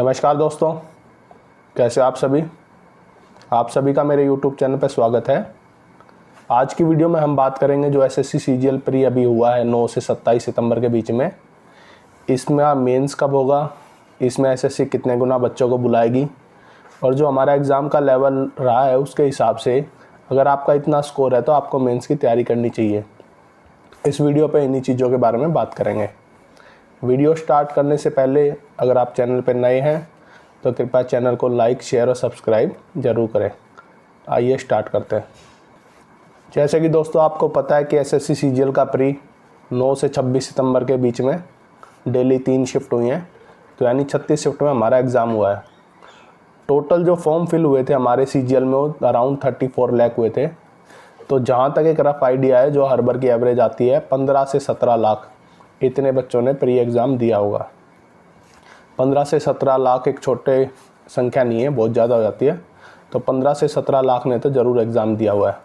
नमस्कार दोस्तों, कैसे आप सभी का मेरे YouTube चैनल पर स्वागत है। आज की वीडियो में हम बात करेंगे जो एसएससी सीजीएल प्री अभी हुआ है 9 से 27 सितंबर के बीच में। इसमें मेंस कब होगा, इसमें एसएससी कितने गुना बच्चों को बुलाएगी और जो हमारा एग्ज़ाम का लेवल रहा है उसके हिसाब से अगर आपका इतना स्कोर है तो आपको मेंस की तैयारी करनी चाहिए। इस वीडियो पे इन्हीं चीज़ों के बारे में बात करेंगे। वीडियो स्टार्ट करने से पहले अगर आप चैनल पर नए हैं तो कृपया चैनल को लाइक, शेयर और सब्सक्राइब ज़रूर करें। आइए स्टार्ट करते हैं। जैसे कि दोस्तों आपको पता है कि एसएससी सीजीएल का प्री 9 से 26 सितंबर के बीच में डेली 3 शिफ्ट हुई हैं, तो यानी 36 शिफ्ट में हमारा एग्ज़ाम हुआ है। टोटल जो फॉर्म फिल हुए थे हमारे सीजीएल में वो अराउंड 34 लाख हुए थे। तो जहाँ तक एक रफ आइडिया है, जो हर बार की एवरेज आती है 15 से 17 लाख इतने बच्चों ने प्री एग्ज़ाम दिया होगा। 15 से 17 लाख एक छोटे संख्या नहीं है, बहुत ज़्यादा हो जाती है। तो 15 से 17 लाख ने तो ज़रूर एग्ज़ाम दिया हुआ है।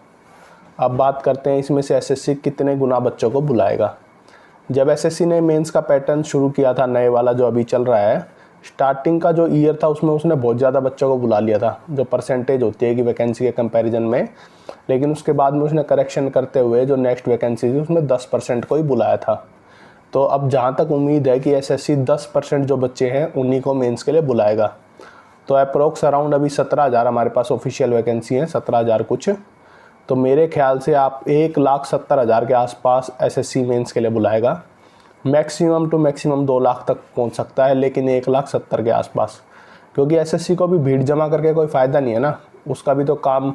अब बात करते हैं इसमें से एसएससी कितने गुना बच्चों को बुलाएगा। जब एसएससी ने मेंस का पैटर्न शुरू किया था, नए वाला जो अभी चल रहा है, स्टार्टिंग का जो ईयर था उसमें उसने बहुत ज़्यादा बच्चों को बुला लिया था, जो परसेंटेज होती है कि वैकेंसी के कंपैरिजन में। लेकिन उसके बाद में उसने करेक्शन करते हुए जो नेक्स्ट वैकेंसी थी उसमें 10% को ही बुलाया था। तो अब जहाँ तक उम्मीद है कि एसएससी 10% जो बच्चे हैं उन्हीं को मेंस के लिए बुलाएगा। तो अप्रोक्स अराउंड अभी 17,000 हमारे पास ऑफिशियल वैकेंसी हैं, 17,000 कुछ। तो मेरे ख्याल से आप 1,70,000 के आसपास एसएससी मेंस के लिए बुलाएगा। मैक्सिमम टू मैक्सिमम 2 लाख तक पहुंच सकता है, लेकिन 1,70,000 के आसपास, क्योंकि एसएससी को भी भीड़ जमा करके कोई फ़ायदा नहीं है ना। उसका भी तो काम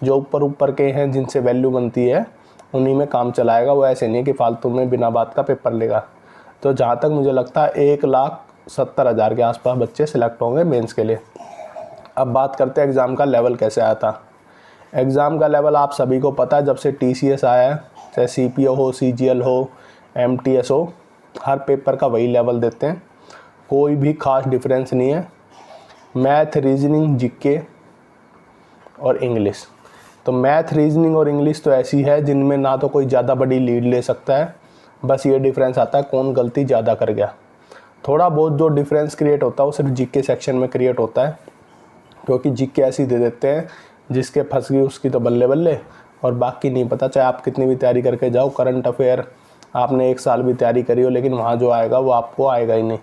जो ऊपर के हैं जिनसे वैल्यू बनती है उन्हीं में काम चलाएगा। वो ऐसे नहीं कि फालतू में बिना बात का पेपर लेगा। तो जहाँ तक मुझे लगता है 1,70,000 के आसपास बच्चे सिलेक्ट होंगे मेंस के लिए। अब बात करते हैं एग्ज़ाम का लेवल कैसे आया था। एग्ज़ाम का लेवल आप सभी को पता है, जब से टीसीएस आया है, चाहे सीपीओ हो, सीजीएल हो, एमटीएस हो, हर पेपर का वही लेवल देते हैं, कोई भी खास डिफरेंस नहीं है। मैथ, रीजनिंग, जीके और इंग्लिश। तो मैथ, रीजनिंग और इंग्लिश तो ऐसी है जिनमें ना तो कोई ज़्यादा बड़ी लीड ले सकता है, बस ये डिफरेंस आता है कौन गलती ज़्यादा कर गया। थोड़ा बहुत जो डिफरेंस क्रिएट होता है वो सिर्फ जीके सेक्शन में क्रिएट होता है, क्योंकि जीके ऐसी दे देते हैं जिसके फंस गई उसकी तो बल्ले बल्ले, और बाकी नहीं पता। चाहे आप कितनी भी तैयारी करके जाओ, करंट अफेयर आपने 1 साल भी तैयारी करी हो, लेकिन वहाँ जो आएगा वो आपको आएगा ही नहीं।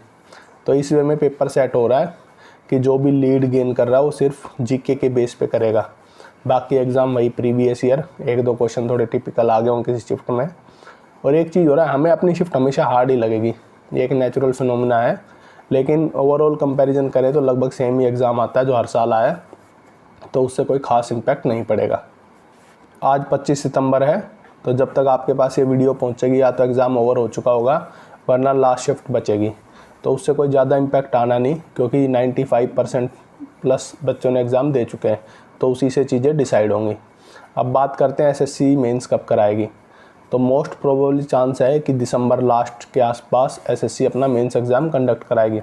तो इस वे में पेपर सेट हो रहा है कि जो भी लीड गेन कर रहा है वो सिर्फ जीके के बेस पे करेगा। बाकी एग्ज़ाम वही प्रीवियस ईयर, 1-2 क्वेश्चन थोड़े टिपिकल आ गए हों किसी शिफ्ट में। और एक चीज़ हो रहा है, हमें अपनी शिफ्ट हमेशा हार्ड ही लगेगी, ये एक नेचुरल फिनोमिना है। लेकिन ओवरऑल कंपैरिजन करें तो लगभग सेम ही एग्ज़ाम आता है जो हर साल आया, तो उससे कोई ख़ास इम्पैक्ट नहीं पड़ेगा। आज 25 सितंबर है, तो जब तक आपके पास ये वीडियो पहुंचेगी या तो एग्ज़ाम ओवर हो चुका होगा, वरना लास्ट शिफ्ट बचेगी। तो उससे कोई ज़्यादा इम्पैक्ट आना नहीं, क्योंकि 95% प्लस बच्चों ने एग्ज़ाम दे चुके हैं, तो उसी से चीज़ें डिसाइड होंगी। अब बात करते हैं एसएससी मेंस कब कराएगी। तो मोस्ट प्रोबेबली चांस है कि दिसंबर लास्ट के आसपास एसएससी अपना मेंस एग्ज़ाम कंडक्ट कराएगी।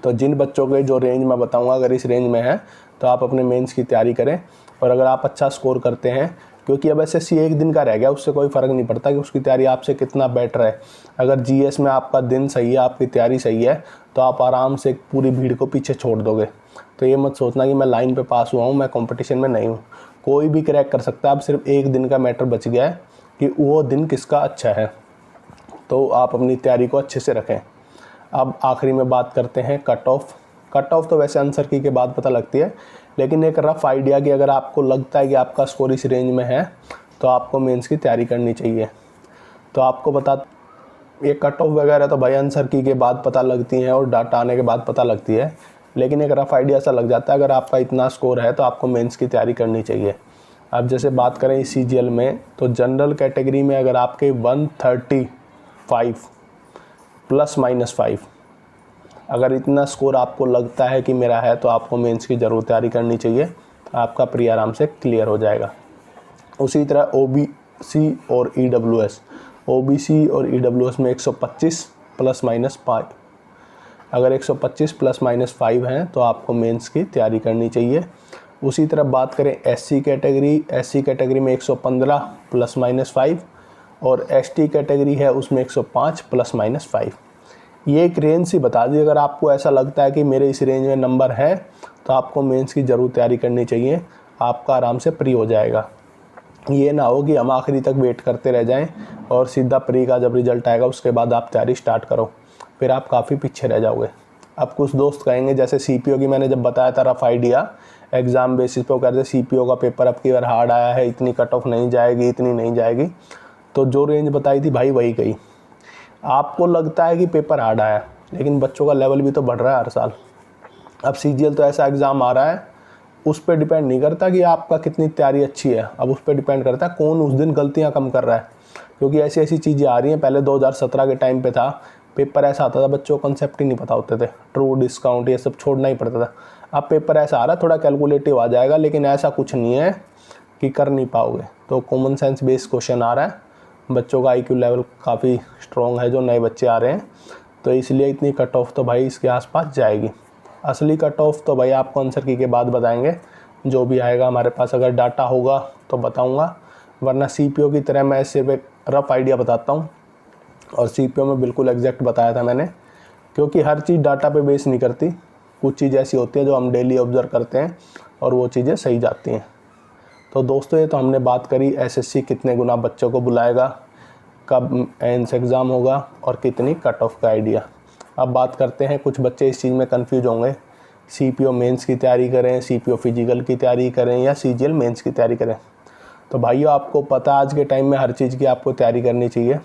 तो जिन बच्चों के जो रेंज मैं बताऊंगा, अगर इस रेंज में है तो आप अपने मेंस की तैयारी करें। और अगर आप अच्छा स्कोर करते हैं, क्योंकि अब एसएससी 1 दिन का रह गया, उससे कोई फ़र्क नहीं पड़ता कि उसकी तैयारी आपसे कितना बेटर है। अगर जीएस में आपका दिन सही है, आपकी तैयारी सही है, तो आप आराम से पूरी भीड़ को पीछे छोड़ दोगे। तो ये मत सोचना कि मैं लाइन पे पास हुआ हूँ, मैं कंपटीशन में नहीं हूँ। कोई भी क्रैक कर सकता है। अब सिर्फ 1 दिन का मैटर बच गया है कि वो दिन किसका अच्छा है। तो आप अपनी तैयारी को अच्छे से रखें। अब आखिरी में बात करते हैं कट ऑफ। कट ऑफ तो वैसे आंसर की के बाद पता लगती है, लेकिन एक रफ़ आइडिया कि अगर आपको लगता है कि आपका स्कोर इस रेंज में है तो आपको मेंस की तैयारी करनी चाहिए। तो आपको बता, ये कट ऑफ वगैरह तो भाई आंसर की के बाद पता लगती हैं और डाटा आने के बाद पता लगती है, लेकिन एक रफ़ आइडिया सा लग जाता है अगर आपका इतना स्कोर है तो आपको मेंस की तैयारी करनी चाहिए। अब जैसे बात करें इस सीजीएल में, तो जनरल कैटेगरी में अगर आपके 135 ±5, अगर इतना स्कोर आपको लगता है कि मेरा है, तो आपको मेंस की ज़रूर तैयारी करनी चाहिए। आपका प्री आराम से क्लियर हो जाएगा। उसी तरह ओबीसी और ईडब्ल्यूएस, ओबीसी और ईडब्ल्यूएस में 125 ±5, अगर 125 ±5 हैं तो आपको मेंस की तैयारी करनी चाहिए। उसी तरह बात करें एससी कैटेगरी में 115 ±5, और एसटी कैटेगरी है उसमें 105 ±5। ये एक रेंज सी बता दी। अगर आपको ऐसा लगता है कि मेरे इस रेंज में नंबर है तो आपको मेंस की ज़रूर तैयारी करनी चाहिए, आपका आराम से प्री हो जाएगा। ये ना हो कि हम आखिरी तक वेट करते रह जाएं और सीधा प्री का जब रिजल्ट आएगा उसके बाद आप तैयारी स्टार्ट करो, फिर आप काफ़ी पीछे रह जाओगे। अब कुछ दोस्त कहेंगे, जैसे सीपीओ की मैंने जब बताया था रफ आइडिया एग्ज़ाम बेसिस पे, वो कहते सीपीओ का पेपर अब की बार हार्ड आया है, इतनी कट ऑफ नहीं जाएगी, इतनी नहीं जाएगी। तो जो रेंज बताई थी भाई वही गई। आपको लगता है कि पेपर हार्ड आया, लेकिन बच्चों का लेवल भी तो बढ़ रहा है हर साल। अब सीजीएल तो ऐसा एग्ज़ाम आ रहा है, उस पर डिपेंड नहीं करता कि आपका कितनी तैयारी अच्छी है, अब उस पर डिपेंड करता है कौन उस दिन गलतियां कम कर रहा है। क्योंकि ऐसी ऐसी चीज़ें आ रही हैं। पहले 2017 के टाइम पे था, पेपर ऐसा आता था बच्चों को कंसेप्ट ही नहीं पता होते थे, ट्रू डिस्काउंट ये सब छोड़ना ही पड़ता था। अब पेपर ऐसा आ रहा है, थोड़ा कैलकुलेटिव आ जाएगा, लेकिन ऐसा कुछ नहीं है कि कर नहीं पाओगे। तो कॉमन सेंस बेस्ड क्वेश्चन आ रहा है, बच्चों का आईक्यू लेवल काफ़ी स्ट्रॉन्ग है, जो नए बच्चे आ रहे हैं, तो इसलिए इतनी कट ऑफ तो भाई इसके आसपास जाएगी। असली कट ऑफ तो भाई आपको आंसर की के बाद बताएंगे, जो भी आएगा हमारे पास, अगर डाटा होगा तो बताऊंगा, वरना सीपीओ की तरह मैं सिर्फ एक रफ आइडिया बताता हूं। और सीपीओ में बिल्कुल एग्जैक्ट बताया था मैंने, क्योंकि हर चीज़ डाटा पे बेस नहीं करती, कुछ चीज़ ऐसी होती है जो हम डेली ऑब्जर्व करते हैं और वो चीज़ें सही जाती हैं। तो दोस्तों ये तो हमने बात करी एसएससी कितने गुना बच्चों को बुलाएगा, कब एंस एग्ज़ाम होगा और कितनी कट ऑफ का आइडिया। अब बात करते हैं, कुछ बच्चे इस चीज़ में कंफ्यूज होंगे, सीपीओ मेंस की तैयारी करें, सीपीओ फिजिकल की तैयारी करें या सीजीएल मेंस की तैयारी करें। तो भाइयों आपको पता आज के टाइम में हर चीज़ की आपको तैयारी करनी चाहिए।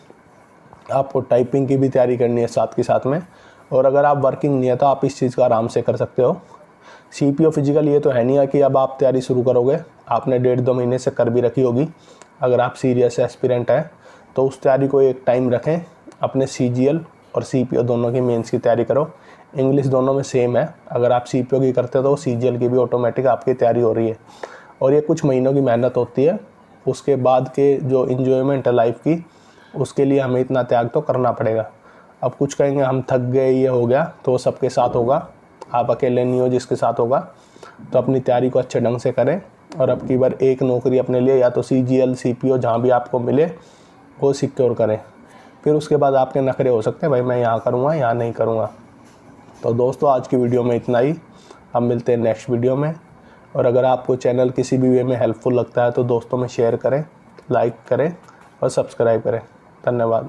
आपको टाइपिंग की भी तैयारी करनी है साथ के साथ में, और अगर आप वर्किंग नहीं है तो आप इस चीज़ का आराम से कर सकते हो। सीपीओ फिजिकल ये तो है नहीं है कि अब आप तैयारी शुरू करोगे, आपने 1.5-2 महीने से कर भी रखी होगी। अगर आप सीरियस एस्पिरेंट हैं तो उस तैयारी को एक टाइम रखें, अपने सीजीएल और सीपीओ दोनों की मेंस की तैयारी करो। इंग्लिश दोनों में सेम है, अगर आप सीपीओ की करते हो तो सीजीएल की भी ऑटोमेटिक आपकी तैयारी हो रही है। और ये कुछ महीनों की मेहनत होती है, उसके बाद के जो इन्जॉयमेंट है लाइफ की, उसके लिए हमें इतना त्याग तो करना पड़ेगा। अब कुछ कहेंगे हम थक गए, ये हो गया, तो वो सबके साथ होगा, आप अकेले नहीं हो जिसके साथ होगा। तो अपनी तैयारी को अच्छे ढंग से करें और अब की बार एक नौकरी अपने लिए या तो सीजीएल सीपीओ जहाँ भी आपको मिले वो सिक्योर करें। फिर उसके बाद आपके नखरे हो सकते हैं, भाई मैं यहाँ करूँगा यहाँ नहीं करूँगा। तो दोस्तों आज की वीडियो में इतना ही, हम मिलते हैं नेक्स्ट वीडियो में। और अगर आपको चैनल किसी भी वे में हेल्पफुल लगता है तो दोस्तों में शेयर करें, लाइक करें और सब्सक्राइब करें। धन्यवाद।